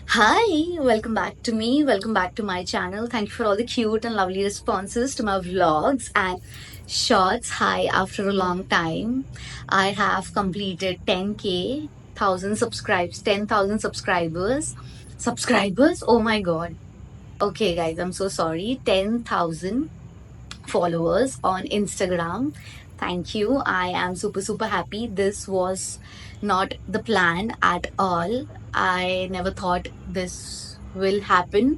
Hi, welcome back to me. Welcome back to my channel. Thank you for all the cute and lovely responses to my vlogs and shorts. Hi, after a long time, I have completed 10k, 1000 subscribes, 10,000 subscribers. Subscribers? Oh my god. Okay, guys, I'm so sorry. 10,000 followers on Instagram. Thank you. I am super, super happy. This was not the plan at all. I never thought this will happen.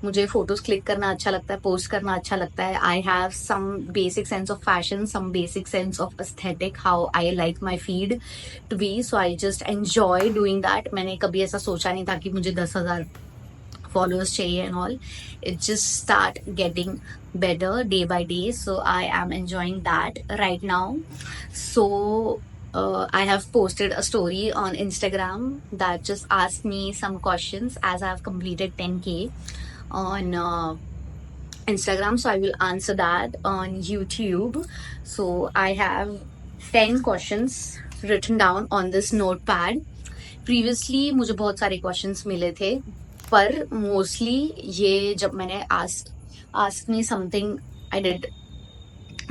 मुझे photos click करना अच्छा लगता है, post करना अच्छा लगता है. I have some basic sense of fashion, some basic sense of aesthetic, how I like my feed to be. So I just enjoy doing that. मैंने कभी ऐसा सोचा नहीं था कि मुझे 10,000 followers chahiye and all. It just start getting better day by day, so I am enjoying that right now. So I have posted a story on Instagram that just asked me some questions as I have completed 10k on Instagram, so I will answer that on YouTube. So I have 10 questions written down on this notepad. Previously मुझे बहुत सारे questions मिले थे, पर mostly ये जब मैंने ask me something, I did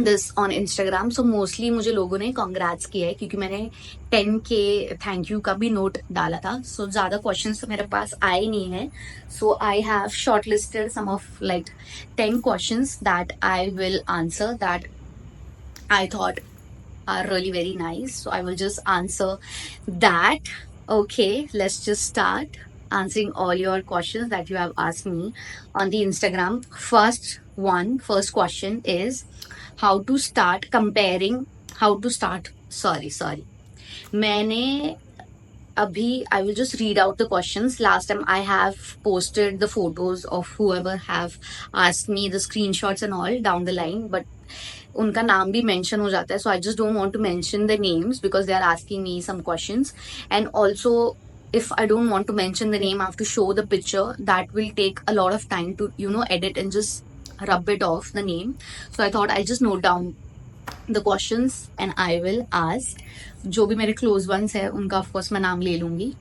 this on Instagram, so mostly मुझे लोगों ने कॉन्ग्रेट्स किया है क्योंकि मैंने 10k थैंक यू का भी नोट डाला था. सो ज़्यादा क्वेश्चंस मेरे पास आए नहीं है. So I have shortlisted some of like 10 questions that I will answer, that I thought are really very nice. So I will just answer that. Okay, let's just start answering all your questions that you have asked me on the Instagram. First question is how to start comparing, how to start, sorry. मैंने अभी I will just read out the questions. Last time I have posted the photos of whoever have asked me, the screenshots and all down the line, but उनका नाम भी mention हो जाता है. So I just don't want to mention the names because they are asking me some questions. And also if I don't want to mention the name, I have to show the picture. That will take a lot of time to edit and just rub it off the name. So I thought I'll just note down the questions and I will ask. जो भी मेरे close ones है उनका of course मैं नाम ले लूंगी.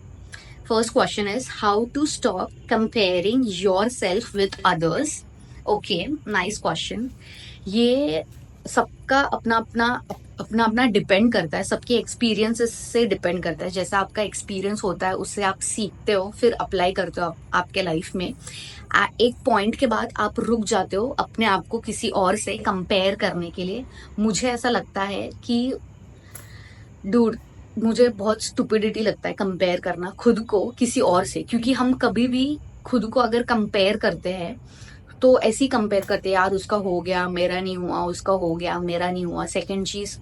First question is how to stop comparing yourself with others. Okay, nice question. ये सबका अपना अपना डिपेंड करता है, सबके एक्सपीरियंसेस से डिपेंड करता है. जैसा आपका एक्सपीरियंस होता है उससे आप सीखते हो, फिर अप्लाई करते हो आपके लाइफ में. एक पॉइंट के बाद आप रुक जाते हो अपने आप को किसी और से कंपेयर करने के लिए. मुझे ऐसा लगता है कि डूड, मुझे बहुत स्टुपिडिटी लगता है कंपेयर करना खुद को किसी और से, क्योंकि हम कभी भी खुद को अगर कंपेयर करते हैं तो ऐसे ही कंपेयर करते हैं, यार उसका हो गया मेरा नहीं हुआ, उसका हो गया मेरा नहीं हुआ. सेकंड चीज,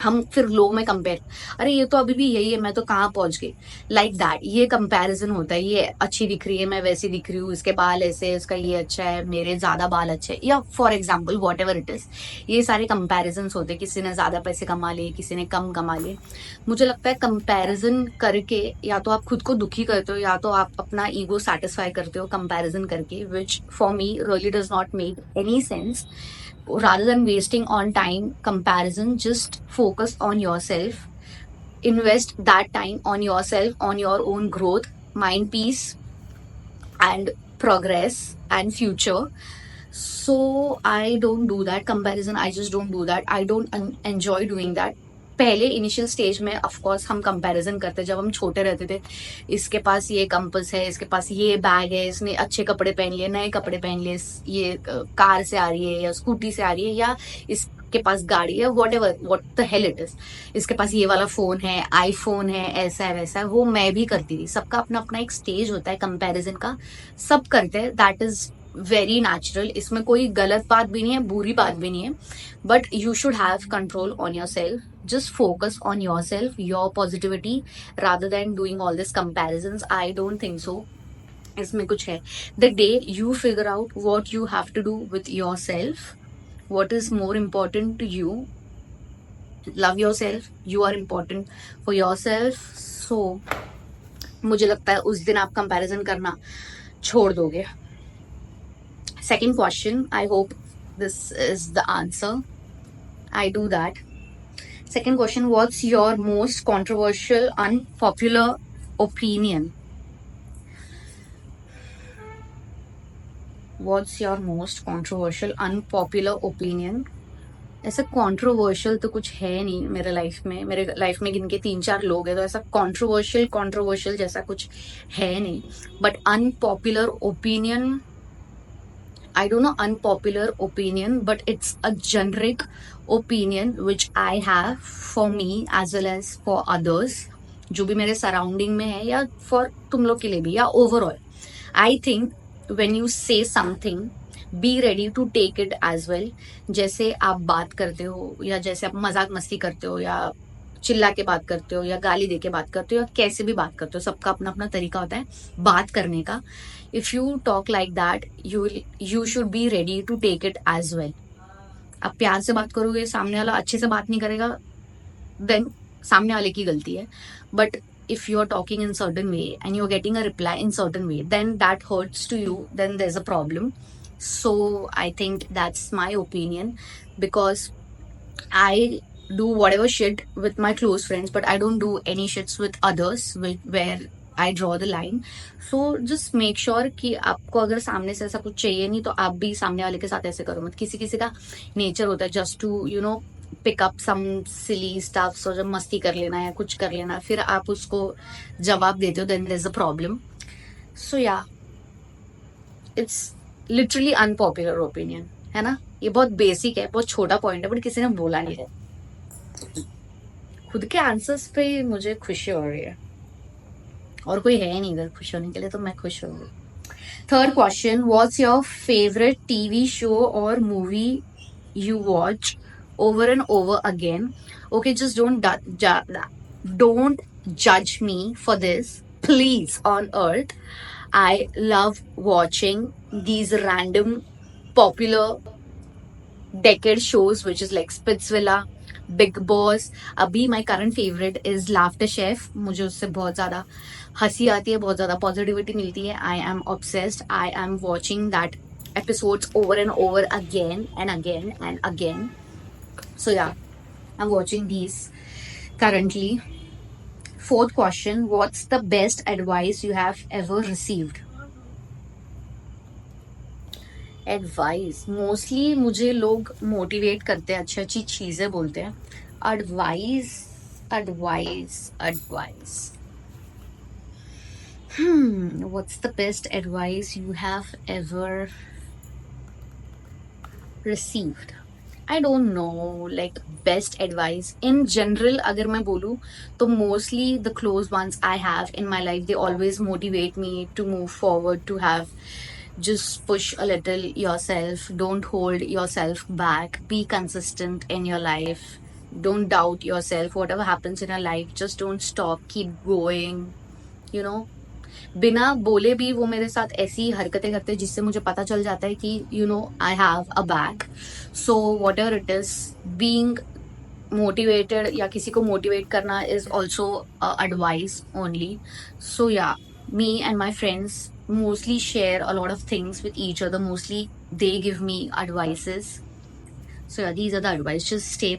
हम फिर लो में कंपेयर, अरे ये तो अभी भी यही है, मैं तो कहाँ पहुंच गई, लाइक दैट. ये कंपैरिजन होता है. ये अच्छी दिख रही है, मैं वैसी दिख रही हूँ, इसके बाल ऐसे, इसका ये अच्छा है, मेरे ज्यादा बाल अच्छे, या for example what ever it is. ये सारे कंपैरिजन होते हैं. किसी ने ज्यादा पैसे कमा लिए, किसी ने कम कमा लिए. मुझे लगता है कंपैरिजन करके या तो आप खुद को दुखी करते हो या तो आप अपना ईगो सेटिस्फाई करते हो कंपैरिजन करके, which for me really does not make any sense. Rather than wasting on time comparison, just focus on yourself. Invest that time on yourself, on your own growth, mind peace and progress and future. So I don't do that comparison. I just don't do that. I don't enjoy doing that. पहले initial stage में of course हम comparison करते, जब हम छोटे रहते थे. इसके पास ये कंपस है, इसके पास ये बैग है, इसने अच्छे कपड़े पहन लिए, नए कपड़े पहन लिए, ये कार से आ रही है या स्कूटी से आ रही है, या इसके पास गाड़ी है, what ever, what the hell it is, इसके पास ये वाला फोन है, आईफोन है, ऐसा है वैसा है. वो मैं भी करती थी. सबका अपना अपना एक स्टेज होता है कंपैरिजन का, सब करते हैं. That is very natural. इसमें कोई गलत बात भी नहीं है, बुरी बात भी नहीं है. But you should have control on your self. Just focus on yourself, your positivity, rather than doing all this comparisons. I don't think so. इसमें कुछ है. The day you figure out what you have to do with yourself, what is more important to you, love yourself. You are important for yourself. So मुझे लगता है उस दिन आप comparison करना छोड़ दोगे. Second question, I hope this is the answer. I do that. Second question, what's your most controversial, unpopular opinion? What's your most controversial, unpopular opinion? ऐसा कंट्रोवर्शियल तो कुछ है नहीं मेरे लाइफ में गिन के 3-4 लोग हैं, तो ऐसा कंट्रोवर्शियल जैसा कुछ है नहीं. But unpopular opinion, I don't know unpopular opinion, but it's a generic opinion which I have for me as well as for others, जो भी मेरे सराउंडिंग में है या फॉर तुम लोग के लिए भी या overall. I think when you say something, be ready to take it as well. जैसे आप बात करते हो या जैसे आप मजाक मस्ती करते हो या चिल्ला के बात करते हो या गाली दे के बात करते हो या कैसे भी बात करते हो, सबका अपना अपना तरीका होता है बात करने का. If you talk like that, you should be ready to take it as well. आप प्यार से बात करोगे, सामने वाला अच्छे से बात नहीं करेगा, देन सामने वाले की गलती है. But if you're talking in certain way and you're getting a reply in certain way, then that hurts to you, then there's a problem. So I think that's my opinion, because I do whatever shit with my close friends, but I don't do any shits with others where I draw the line. So just make sure कि आपको अगर सामने से ऐसा कुछ चाहिए नहीं, तो आप भी सामने वाले के साथ ऐसे करो मत. किसी किसी का नेचर होता है just to pick up some silly stuffs, और जब मस्ती कर लेना या कुछ कर लेना, फिर आप उसको जवाब देते हो, then there is a problem. So yeah, it's literally unpopular opinion, है ना. ये बहुत बेसिक है, बहुत छोटा पॉइंट है, बट किसी ने बोला नहीं है. खुद के आंसर्स पे मुझे खुशी हो रही है, और कोई है नहीं इधर खुश होने के लिए, तो मैं खुश हो गई. Third question, what's your favourite TV show और movie you watch over and over again? Okay, just don't judge me for this, please, on earth. I love watching these random popular decade shows, which is like Spitzvilla, Big Boss. अभी my current favorite is Laughter Chef. मुझे उससे बहुत ज़्यादा हंसी आती है, बहुत ज़्यादा पॉजिटिविटी मिलती है. I am obsessed. I am watching that episodes over and over again and again and again. So yeah, I'm watching these currently. Fourth question, what's the best advice you have ever received? Advice, mostly मुझे लोग motivate करते हैं, अच्छी अच्छी चीजें बोलते हैं. Advice, advice, advice. What's the best advice you have ever received? I don't know, like best advice in general अगर मैं बोलूँ तो mostly the close ones I have in my life, they always motivate me to move forward, to have just push a little yourself, don't hold yourself back, be consistent in your life, don't doubt yourself, whatever happens in your life, just don't stop, keep going, you know. बिना बोले भी वो मेरे साथ ऐसी हरकतें करते हैं जिससे मुझे पता चल जाता है कि I have a back. So what ever it is, being motivated या किसी को मोटिवेट करना इज ऑल्सो एडवाइस ओनली. सो या, me and my friends mostly share a lot of things with each other. Mostly they give me advices. So yeah, these are the advice. Just stay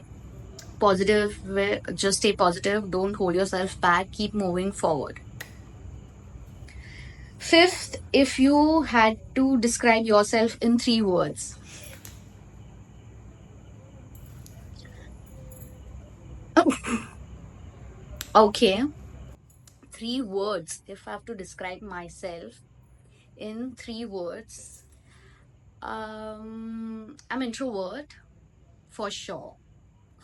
positive. Just stay positive. Don't hold yourself back. Keep moving forward. Fifth, if you had to describe yourself in 3 words. Okay. 3 words. If I have to describe myself in 3 words, I'm introvert, for sure.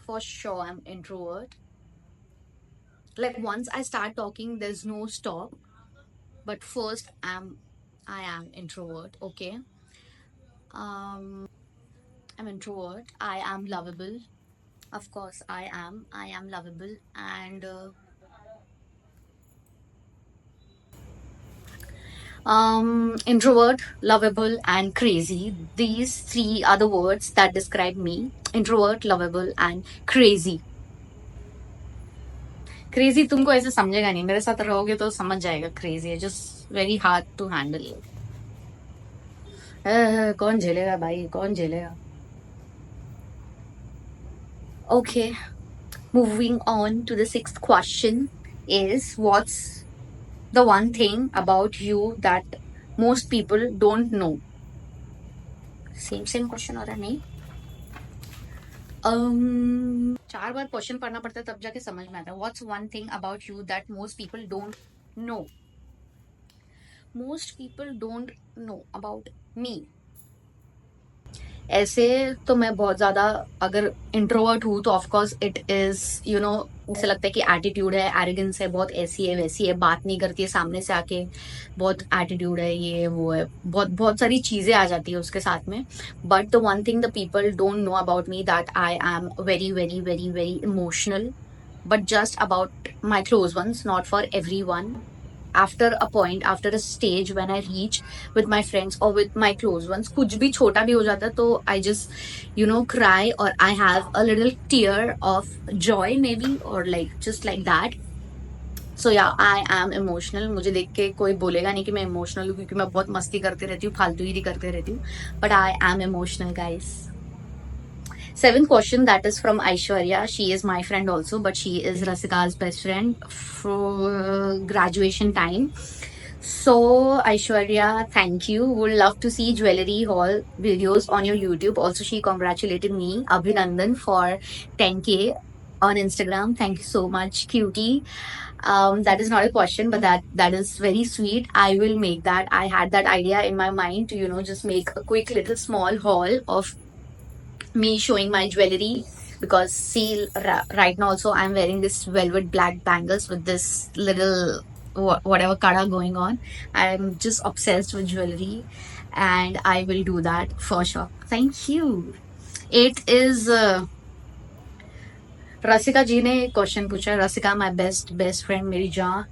For sure, I'm introvert. Like once I start talking, there's no stop. But first, I am introvert. Okay. I'm introvert. I am lovable. Of course, I am. I am lovable and. Introvert, lovable, and crazy. These 3 are the words that describe me. Introvert, lovable, and crazy. Crazy तुमको ऐसे समझेगा नहीं, मेरे साथ रहोगे तो समझ जाएगा. Crazy है just very hard to handle. कौन झेलेगा भाई, कौन झेलेगा. Okay, moving on to the 6th question is, what's the one thing about you that most people don't know? Same question हो रहा है, नहीं? 4 बार क्वेश्चन पढ़ना पड़ता है तब जाके समझ में आता है. What's one thing about you that most people don't know? Most people don't know about me. ऐसे तो मैं बहुत ज्यादा, अगर इंट्रोवर्ट हूँ तो ऑफकोर्स इट इज ऐसे लगता है कि एटीट्यूड है, एरोगेंस है, बहुत ऐसी है वैसी है, बात नहीं करती है सामने से आके, बहुत एटीट्यूड है, ये वो है, बहुत बहुत सारी चीजें आ जाती है उसके साथ में. But the one thing the people don't know about me that I am very very very very emotional, but just about my close ones, not for everyone. After a point, after a stage when I reach with my friends or with my close ones, कुछ भी छोटा भी हो जाता है तो I just cry, or I have a little tear of joy maybe, or like just like that. So yeah, I am emotional. मुझे देख के कोई बोलेगा नहीं कि मैं इमोशनल हूँ, क्योंकि मैं बहुत मस्ती करती रहती हूँ, फालतूगिरी करते रहती हूँ, but I am emotional, guys. 7th question, that is from Aishwarya. She is my friend also, but she is Rasika's best friend for graduation time. So Aishwarya, thank you. Would love to see jewelry haul videos on your YouTube. Also, she congratulated me, Abhinandan, for 10K on Instagram. Thank you so much, cutie. That is not a question, but that is very sweet. I will make that. I had that idea in my mind to just make a quick little small haul of me showing my jewelry, because see, right now also I'm wearing this velvet black bangles with this little whatever kada going on. I'm just obsessed with jewelry, and I will do that for sure. Thank you. 8 is रसिका जी ने question पूछा. रसिका, my best friend, मेरी जान.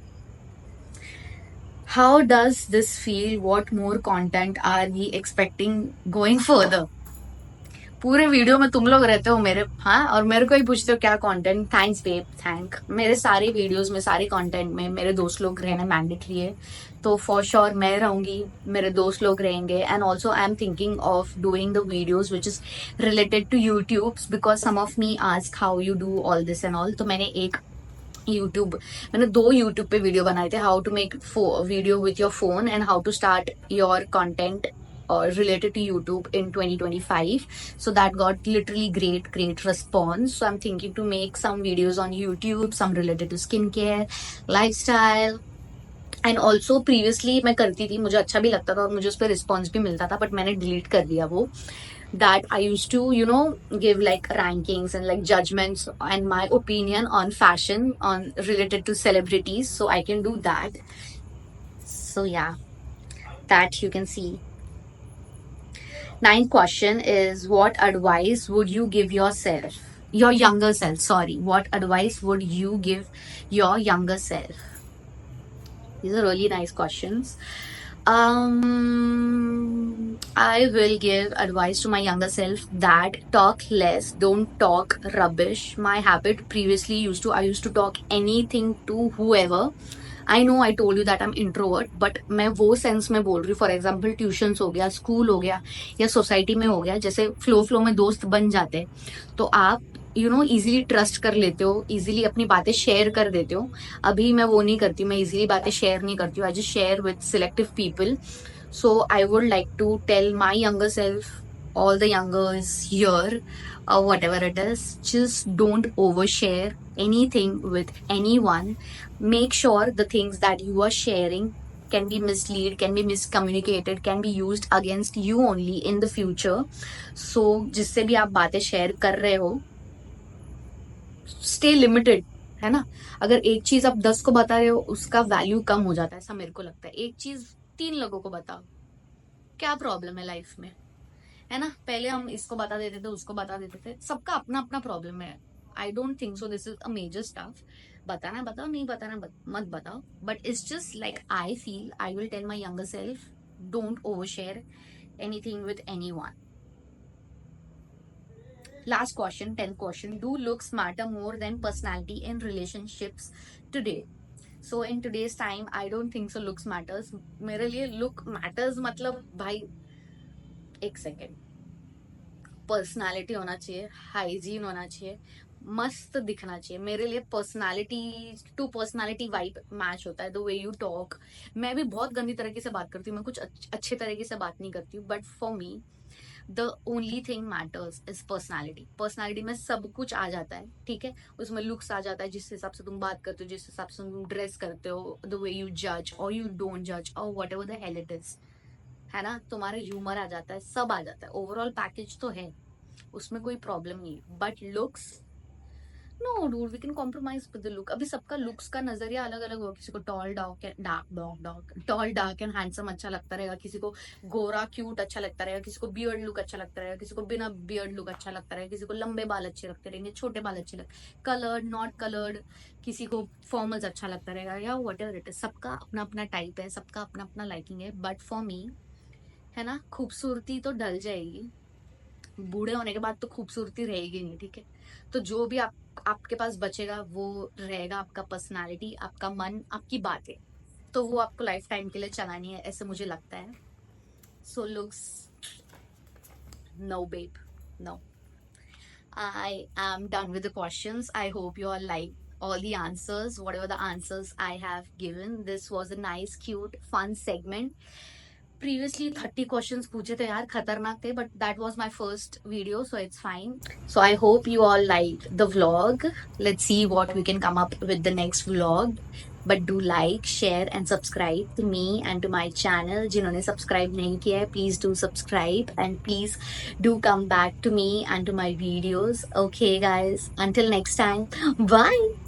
How does this feel? What more content are we expecting going further? पूरे video में तुम लोग रहते हो मेरे, हाँ, और मेरे को ही पूछते हो क्या कंटेंट. Thanks babe, thank. मेरे सारे वीडियोस में, सारे कंटेंट में मेरे दोस्त लोग रहना मैंडेटरी है, तो फॉर श्योर मैं रहूंगी, मेरे दोस्त लोग रहेंगे. And also I am thinking of doing the videos which is related to YouTube, because some of me ask how you do all this and all. तो मैंने 2 यूट्यूब पे वीडियो बनाए थे, how to make video with your phone and how to start your content or related to YouTube in 2025. So that got literally great response. So I'm thinking to make some videos on YouTube, some related to skincare, lifestyle. And also previously मैं करती थी, मुझे अच्छा भी लगता था और मुझे उस पर रिस्पॉन्स भी मिलता था, बट मैंने डिलीट कर दिया वो. That I used to give like rankings and like judgments and my opinion on fashion on related to celebrities, so I can do that. So yeah, that you can see. 9th question is, what advice would you give your younger self? Sorry, what advice would you give your younger self? These are really nice questions. I will give advice to my younger self that talk less, don't talk rubbish. My habit previously I used to talk anything to whoever. I know I told you that I am introvert, but मैं वो sense में बोल रही हूँ. For example tuitions हो गया, school हो गया, या सोसाइटी में हो गया, जैसे फ्लो में दोस्त बन जाते हैं तो आप इजीली ट्रस्ट कर लेते हो, इजीली अपनी बातें शेयर कर देते हो. अभी मैं वो नहीं करती, मैं इजीली बातें शेयर नहीं करती हूँ. I just share with selective people. So I would like to tell my younger self, all the youngers here, whatever it is, just don't overshare anything with anyone. Make sure the things that you are sharing can be mislead, can be miscommunicated, can be used against you only in the future. So जिससे भी आप बातें share कर रहे हो, stay limited, है ना. अगर एक चीज आप 10 को बता रहे हो, उसका वैल्यू कम हो जाता है, ऐसा मेरे को लगता है. एक चीज 3 लोगों को बताओ, क्या प्रॉब्लम है लाइफ में, है ना. पहले हम इसको बता देते थे, उसको बता देते थे, सबका अपना अपना प्रॉब्लम है. I don't think so this is a major stuff. बताना बताओ, नहीं बताना मत बताओ, but it's just like I feel I will tell my younger self, don't over share anything with anyone. Last question, 10th question. Do looks matter more than personality in relationships today? So in today's time, I don't think so looks matters. मेरे लिए look matters मतलब भाई, एक second, personality होना चाहिए, hygiene होना चाहिए, मस्त दिखना चाहिए. मेरे लिए personality to personality vibe match होता है. The way you talk. मैं भी बहुत गंदी तरीके से बात करती हूँ, मैं कुछ अच्छे तरीके से बात नहीं करती हूँ, but for me the only thing matters is personality. Personality में सब कुछ आ जाता है, ठीक है. उसमें लुक्स आ जाता है, जिस हिसाब से तुम बात करते हो, जिस हिसाब से तुम ड्रेस करते हो, द वे यू जज और यू डोंट जज और what ever the hell it is, है ना. तुम्हारा ह्यूमर आ जाता है, सब आ जाता है. ओवरऑल पैकेज तो है, उसमें कोई प्रॉब्लम नहीं है. But looks, no dude, we can compromise with the look. अभी सबका लुक्स का नजरिया अलग अलग होगा. किसी को टॉल डार्क एंड हैंडसम अच्छा लगता रहेगा, किसी को गोरा क्यूट अच्छा लगता रहेगा, किसी को बियर्ड लुक अच्छा लगता रहेगा, किसी को बिना बियर्ड लुक अच्छा लगता रहेगा, किसी को लंबे बाल अच्छे लगते रहेंगे, छोटे बाल अच्छे लगते, कलर्ड नॉट कलर्ड, किसी को फॉर्मल्स अच्छा लगता रहेगा, या वट एवर इट इज. सबका अपना अपना टाइप है, सबका अपना अपना लाइकिंग है. बट फॉर मी, है ना, खूबसूरती तो ढल जाएगी, बूढ़े होने के बाद तो खूबसूरती रहेगी नहीं, ठीक है. तो जो भी आपके पास बचेगा वो रहेगा आपका पर्सनालिटी, आपका मन, आपकी बातें. तो वो आपको लाइफ टाइम के लिए चलानी है, ऐसे मुझे लगता है. So looks, no babe, no. I am done with the questions. I hope you all like all the answers, whatever the answers I have given. This was a nice, cute, fun segment. Previously 30 questions पूछे थे यार, खतरनाक थे, but that was my first video, so it's fine. So I hope you all liked the vlog. Let's see what we can come up with the next vlog. But do like, share and subscribe to me and to my channel. जिन्होंने subscribe नहीं किया है, please do subscribe and please do come back to me and to my videos. Okay guys, until next time, bye.